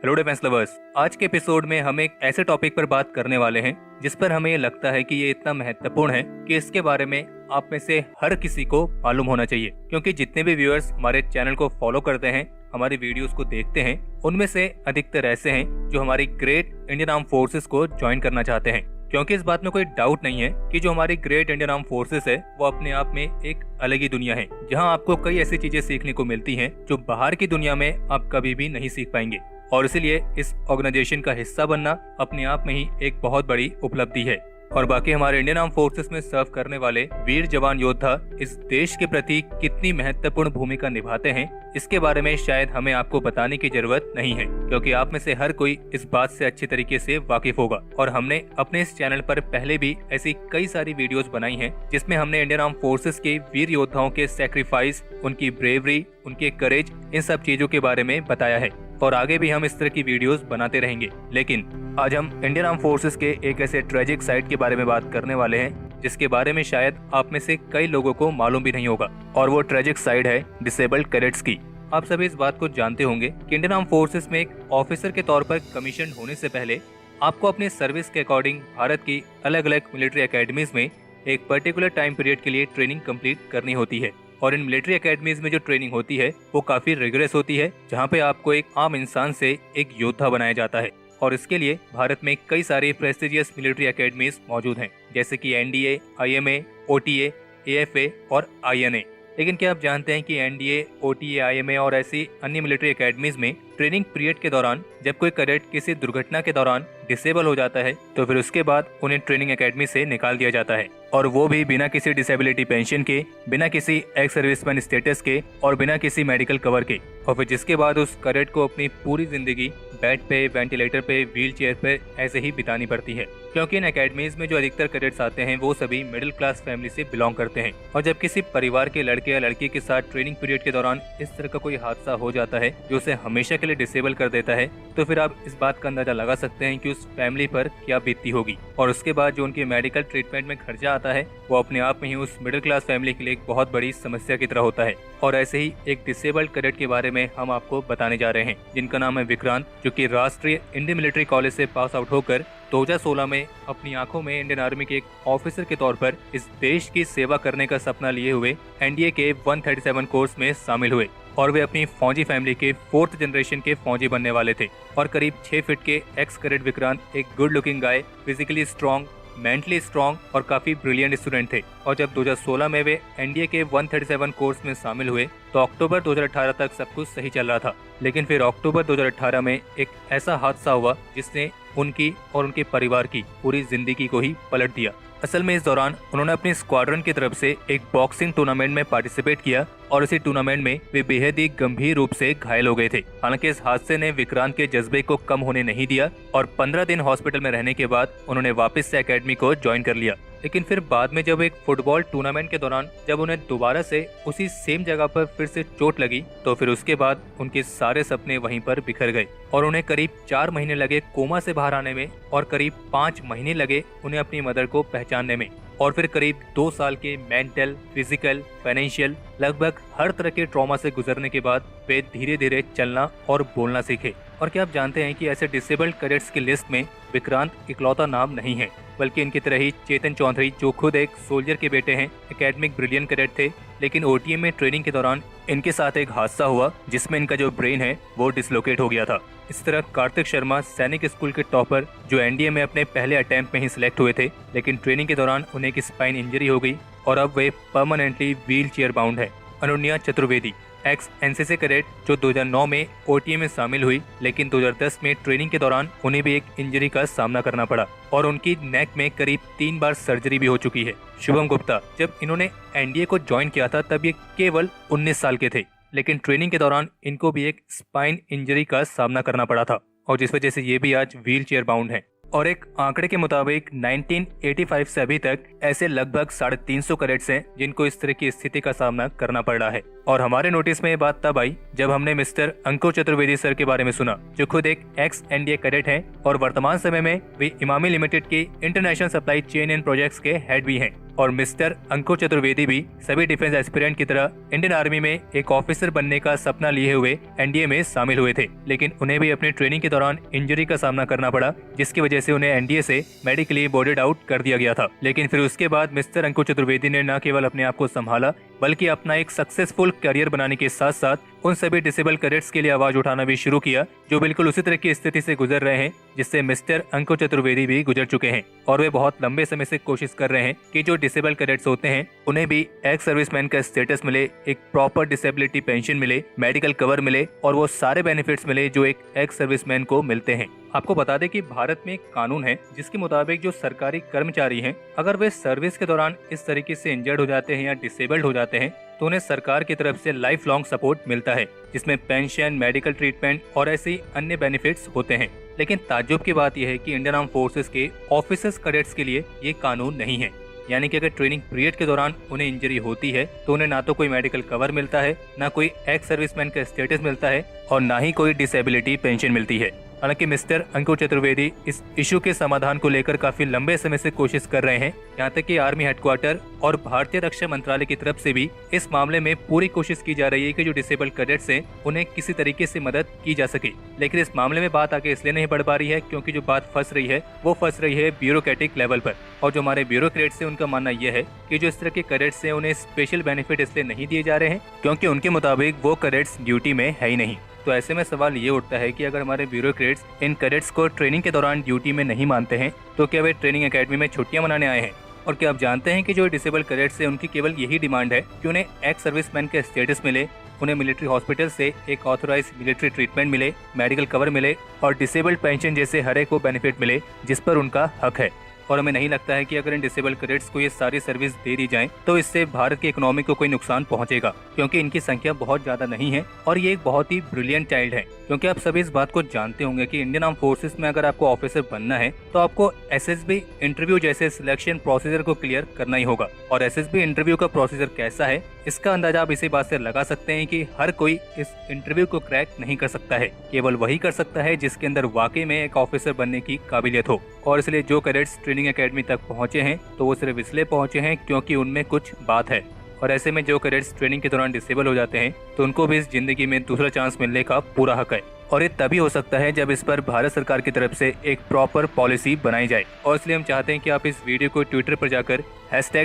Hello defence lovers, आज के episode में हम एक ऐसे टॉपिक पर बात करने वाले हैं जिस पर हमें ये लगता है कि ये इतना महत्वपूर्ण है कि इसके बारे में आप में से हर किसी को मालूम होना चाहिए। क्योंकि जितने भी व्यूअर्स हमारे चैनल को फॉलो करते हैं, हमारी वीडियोस को देखते हैं, उनमें से अधिकतर ऐसे हैं जो हमारी ग्रेट इंडियन आर्म फोर्सेस को ज्वाइन करना चाहते हैं। क्योंकि इस बात में कोई डाउट नहीं है कि जो हमारी ग्रेट इंडियन आर्म फोर्सेस है वो अपने आप में एक अलग ही दुनिया है, जहां आपको कई ऐसी चीजें सीखने को मिलती हैं जो बाहर की दुनिया में आप कभी भी नहीं सीख पाएंगे। और इसीलिए इस ऑर्गेनाइजेशन का हिस्सा बनना अपने आप में ही एक बहुत बड़ी उपलब्धि है। और बाकी हमारे इंडियन आर्म फोर्सेस में सर्व करने वाले वीर जवान योद्धा इस देश के प्रति कितनी महत्वपूर्ण भूमिका निभाते हैं, इसके बारे में शायद हमें आपको बताने की जरूरत नहीं है, क्योंकि आप में से हर कोई इस बात से अच्छी तरीके से वाकिफ होगा। और हमने अपने इस चैनल पर पहले भी ऐसी कई सारी वीडियोस बनाई हैं जिसमें हमने इंडियन आर्म फोर्सेस के वीर योद्धाओं के सैक्रिफाइस, उनकी ब्रेवरी, उनके करेज, इन सब चीजों के बारे में बताया है। और आगे भी हम इस तरह की वीडियोस बनाते रहेंगे। लेकिन आज हम इंडियन आर्म फोर्सेस के एक ऐसे ट्रेजिक साइड के बारे में बात करने वाले हैं जिसके बारे में शायद आप में से कई लोगों को मालूम भी नहीं होगा। और वो ट्रेजिक साइड है डिसेबल्ड कैडेट्स की। आप सभी इस बात को जानते होंगे कि इंडियन आर्म फोर्सेस में एक ऑफिसर के तौर पर कमीशन होने से पहले आपको अपने सर्विस के अकॉर्डिंग भारत की अलग अलग मिलिट्री अकेडमीज में एक पर्टिकुलर टाइम पीरियड के लिए ट्रेनिंग कंप्लीट करनी होती है। और इन मिलिट्री एकेडमीज में जो ट्रेनिंग होती है वो काफी रिगरस होती है, जहाँ पे आपको एक आम इंसान से एक योद्धा बनाया जाता है। और इसके लिए भारत में कई सारी प्रेस्टिजियस मिलिट्री एकेडमीज मौजूद हैं, जैसे कि एनडीए, आईएमए, ओटीए, एएफए और आईएनए। लेकिन क्या आप जानते हैं कि एनडीए, ओटीए, आईएमए और ऐसी अन्य मिलिट्री एकेडमीज में ट्रेनिंग पीरियड के दौरान जब कोई कैडेट किसी दुर्घटना के दौरान डिसेबल हो जाता है तो फिर उसके बाद उन्हें ट्रेनिंग एकेडमी से निकाल दिया जाता है, और वो भी बिना किसी डिसेबिलिटी पेंशन के, बिना किसी एक्स सर्विसमैन स्टेटस के और बिना किसी मेडिकल कवर के। और फिर जिसके बाद उस कैडेट को अपनी पूरी जिंदगी बेड पे, वेंटिलेटर पे, व्हील चेयर पे ऐसे ही बितानी पड़ती है। क्योंकि इन एकेडमीज में जो अधिकतर कैडेट्स आते हैं वो सभी मिडिल क्लास फैमिली से बिलोंग करते हैं। और जब किसी परिवार के लड़के या लड़की के साथ ट्रेनिंग पीरियड के दौरान इस तरह का कोई हादसा हो जाता है जो उसे हमेशा के लिए डिसेबल कर देता है, तो फिर आप इस बात का अंदाजा लगा सकते हैं कि उस फैमिली पर क्या बीतती होगी। और उसके बाद जो उनके मेडिकल ट्रीटमेंट में खर्चा आता है वो अपने आप में ही उस मिडिल क्लास फैमिली के लिए एक बहुत बड़ी समस्या की तरह होता है। और ऐसे ही एक डिसेबल्ड कैडेट के बारे में हम आपको बताने जा रहे हैं, जिनका नाम है विक्रांत, जो कि राष्ट्रीय इंडियन मिलिट्री कॉलेज से पास आउट होकर 2016 में अपनी आंखों में इंडियन आर्मी के एक ऑफिसर के तौर पर इस देश की सेवा करने का सपना लिए हुए एनडीए के 137 कोर्स में शामिल हुए। और वे अपनी फौजी फैमिली के 4th जनरेशन के फौजी बनने वाले थे। और करीब 6 फीट के एक्स कैडेट विक्रांत एक good looking guy, physically strong, mentally strong और काफी ब्रिलियंट स्टूडेंट थे। और जब 2016 में वे एनडीए के 137 कोर्स में शामिल हुए तो अक्टूबर 2018 तक सब कुछ सही चल रहा था। लेकिन फिर अक्टूबर 2018 में एक ऐसा हादसा हुआ जिसने उनकी और उनके परिवार की पूरी जिंदगी को ही पलट दिया। असल में इस दौरान उन्होंने अपनी स्क्वाड्रन की तरफ से एक बॉक्सिंग टूर्नामेंट में पार्टिसिपेट किया और इसी टूर्नामेंट में वे बेहद ही गंभीर रूप से घायल हो गए थे। हालांकि इस हादसे ने विक्रांत के जज्बे को कम होने नहीं दिया और 15 दिन हॉस्पिटल में रहने के बाद उन्होंने वापस से एकेडमी को ज्वाइन कर लिया। लेकिन फिर बाद में जब एक फुटबॉल टूर्नामेंट के दौरान जब उन्हें दोबारा से उसी सेम जगह पर फिर से चोट लगी तो फिर उसके बाद उनके सारे सपने वहीं पर बिखर गए और उन्हें करीब 4 महीने लगे कोमा से बाहर आने में और करीब 5 महीने लगे उन्हें अपनी मदर को पहचानने में। और फिर करीब 2 साल के मेंटल, फिजिकल, फाइनेंशियल लगभग हर तरह के ट्रॉमा से गुजरने के बाद वे धीरे धीरे चलना और बोलना सीखे। और क्या आप जानते हैं कि ऐसे डिसेबल्ड कैडेट्स की लिस्ट में विक्रांत इकलौता नाम नहीं है, बल्कि इनकी तरह ही चेतन चौधरी, जो खुद एक सोल्जर के बेटे हैं, एकेडमिक ब्रिलियंट कैडेट थे। लेकिन ओटीएम में ट्रेनिंग के दौरान इनके साथ एक हादसा हुआ जिसमें इनका जो ब्रेन है वो डिसलोकेट हो गया था। इस तरह कार्तिक शर्मा सैनिक स्कूल के टॉपर, जो एनडीए में अपने पहले अटेम्प्ट में ही सिलेक्ट हुए थे, लेकिन ट्रेनिंग के दौरान उन्हें एक स्पाइन इंजरी हो गई और अब वे परमानेंटली व्हील चेयर बाउंड है। अनुन्या चतुर्वेदी, एक्स एनसीसी कैडेट, जो 2009 में ओटीए में शामिल हुई, लेकिन 2010 में ट्रेनिंग के दौरान उन्हें भी एक इंजरी का सामना करना पड़ा और उनकी नेक में करीब 3 बार सर्जरी भी हो चुकी है। शुभम गुप्ता, जब इन्होंने एनडीए को ज्वाइन किया था तब ये केवल 19 साल के थे, लेकिन ट्रेनिंग के दौरान इनको भी एक स्पाइन इंजरी का सामना करना पड़ा था और जिस वजह से ये भी आज व्हील चेयर बाउंड है। और एक आंकड़े के मुताबिक 1985 से अभी तक ऐसे लगभग 350 कैडेट्स हैं जिनको इस तरह की स्थिति का सामना करना पड़ रहा है। और हमारे नोटिस में ये बात तब आई जब हमने मिस्टर अंकुर चतुर्वेदी सर के बारे में सुना, जो खुद एक एक्स एनडीए कैडेट हैं और वर्तमान समय में वे इमामी लिमिटेड की international supply chain and projects के हेड भी हैं। और मिस्टर अंकुर चतुर्वेदी भी सभी डिफेंस एस्पिरेंट की तरह इंडियन आर्मी में एक ऑफिसर बनने का सपना लिए हुए एनडीए में शामिल हुए थे, लेकिन उन्हें भी अपनी ट्रेनिंग के दौरान इंजरी का सामना करना पड़ा, जिसकी वजह से उन्हें एनडीए से मेडिकली बोर्डेड आउट कर दिया गया था। लेकिन फिर उसके बाद मिस्टर अंकुर चतुर्वेदी ने न केवल अपने आप को संभाला बल्कि अपना एक सक्सेसफुल करियर बनाने के साथ साथ उन सभी डिसेबल कैडेट्स के लिए आवाज उठाना भी शुरू किया जो बिल्कुल उसी तरह की स्थिति से गुजर रहे हैं जिससे मिस्टर अंकुर चतुर्वेदी भी गुजर चुके हैं। और वे बहुत लंबे समय से कोशिश कर रहे हैं कि जो डिसेबल कैडेट्स होते हैं उन्हें भी एक्स सर्विसमैन का स्टेटस मिले, एक प्रॉपर डिसेबिलिटी पेंशन मिले, मेडिकल कवर मिले और वो सारे बेनिफिट्स मिले जो एक एक्स सर्विसमैन को मिलते हैं। आपको बता दें कि भारत में एक कानून है जिसके मुताबिक जो सरकारी कर्मचारी हैं अगर वे सर्विस के दौरान इस तरीके से इंजर्ड हो जाते हैं या डिसेबल्ड हो जाते हैं तो उन्हें सरकार की तरफ से लाइफ लॉन्ग सपोर्ट मिलता है, जिसमें पेंशन, मेडिकल ट्रीटमेंट और ऐसे अन्य बेनिफिट्स होते हैं। लेकिन ताज्जुब की बात यह है कि इंडियन आर्म फोर्सेस के ऑफिसर्स कैडेट्स के लिए ये कानून नहीं है। यानी कि अगर ट्रेनिंग पीरियड के दौरान उन्हें इंजरी होती है तो उन्हें ना तो कोई मेडिकल कवर मिलता है, ना कोई एक्स सर्विसमैन का स्टेटस मिलता है और ना ही कोई डिसेबिलिटी पेंशन मिलती है। हालांकि मिस्टर अंकुर चतुर्वेदी इस इशू के समाधान को लेकर काफी लंबे समय से कोशिश कर रहे हैं। यहाँ तक कि आर्मी हेडक्वार्टर और भारतीय रक्षा मंत्रालय की तरफ से भी इस मामले में पूरी कोशिश की जा रही है कि जो डिसेबल कैडेट्स हैं उन्हें किसी तरीके से मदद की जा सके। लेकिन इस मामले में बात आगे इसलिए नहीं बढ़ पा रही है क्योंकि जो बात फंस रही है वो फंस रही है ब्यूरोक्रेटिक लेवल पर। और जो हमारे ब्यूरोक्रेट्स हैं उनका मानना यह है कि जो इस तरह के कैडेट्स हैं उन्हें स्पेशल बेनिफिट इसलिए नहीं दिए जा रहे हैं क्योंकि उनके मुताबिक वो कैडेट्स ड्यूटी में है ही नहीं। तो ऐसे में सवाल ये उठता है कि अगर हमारे ब्यूरोक्रेट्स इन कैडेट्स को ट्रेनिंग के दौरान ड्यूटी में नहीं मानते हैं तो क्या वे ट्रेनिंग एकेडमी में छुट्टियां मनाने आए हैं? और क्या आप जानते हैं कि जो डिसेबल कैडेट्स हैं उनकी केवल यही डिमांड है कि उन्हें एक्स सर्विसमैन का स्टेटस मिले, उन्हें मिलिट्री हॉस्पिटल से एक ऑथोराइज मिलिट्री ट्रीटमेंट मिले, मेडिकल कवर मिले और डिसेबल्ड पेंशन जैसे हर एक वो बेनिफिट मिले जिस पर उनका हक है। और हमें नहीं लगता है कि अगर इन डिसेबल कैडेट्स को ये सारी सर्विस दे दी जाए तो इससे भारत की इकोनॉमी को कोई नुकसान पहुंचेगा क्योंकि इनकी संख्या बहुत ज्यादा नहीं है और ये एक बहुत ही ब्रिलियंट चाइल्ड है। क्योंकि आप सभी इस बात को जानते होंगे कि इंडियन आर्म फोर्सेस में अगर आपको ऑफिसर बनना है तो आपको एसएसबी इंटरव्यू जैसे सिलेक्शन प्रोसीजर को क्लियर करना ही होगा। और एसएसबी इंटरव्यू का प्रोसीजर कैसा है इसका अंदाजा आप इसी बात से लगा सकते हैं कि हर कोई इस इंटरव्यू को क्रैक नहीं कर सकता है, केवल वही कर सकता है जिसके अंदर वाकई में एक ऑफिसर बनने की काबिलियत हो। और इसलिए जो कैडेट्स ट्रेनिंग एकेडमी तक पहुंचे हैं तो वो सिर्फ इसलिए पहुंचे हैं क्योंकि उनमें कुछ बात है। और ऐसे में जो कैडेट्स ट्रेनिंग के दौरान डिसेबल हो जाते हैं तो उनको भी इस जिंदगी में दूसरा चांस मिलने का पूरा हक है। और ये तभी हो सकता है जब इस पर भारत सरकार की तरफ से एक प्रॉपर पॉलिसी बनाई जाए। और इसलिए हम चाहते हैं कि आप इस वीडियो को ट्विटर पर जाकर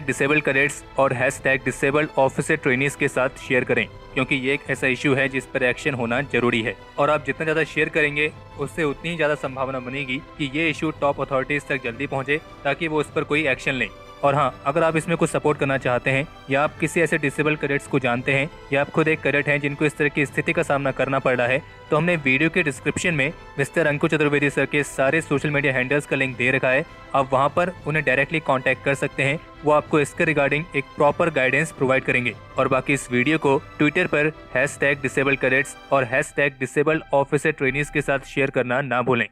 #डिसेबल्ड कैडेट्स और #डिसेबल्ड ऑफिसर ट्रेनीज के साथ शेयर करें क्योंकि ये एक ऐसा इशू है जिस पर एक्शन होना जरूरी है। और आप जितना ज्यादा शेयर करेंगे उससे उतनी ही ज्यादा संभावना बनेगी कि ये इशू टॉप अथॉरिटीज तक जल्दी पहुंचे ताकि वो उस पर कोई एक्शन लें। और हाँ, अगर आप इसमें कुछ सपोर्ट करना चाहते हैं या आप किसी ऐसे डिसेबल कैडेट्स को जानते हैं या आप खुद एक कैडेट हैं जिनको इस तरह की स्थिति का सामना करना पड़ रहा है तो हमने वीडियो के डिस्क्रिप्शन में मिस्टर अंकुर चतुर्वेदी सर के सारे सोशल मीडिया हैंडल्स का लिंक दे रखा है। आप वहां पर उन्हें डायरेक्टली कांटेक्ट कर सकते हैं, वो आपको इसके रिगार्डिंग एक प्रॉपर गाइडेंस प्रोवाइड करेंगे। और बाकी इस वीडियो को ट्विटर पर #डिसेबल्ड कैडेट्स और #डिसेबल्ड ऑफिसर ट्रेनीज के साथ शेयर करना ना भूलें।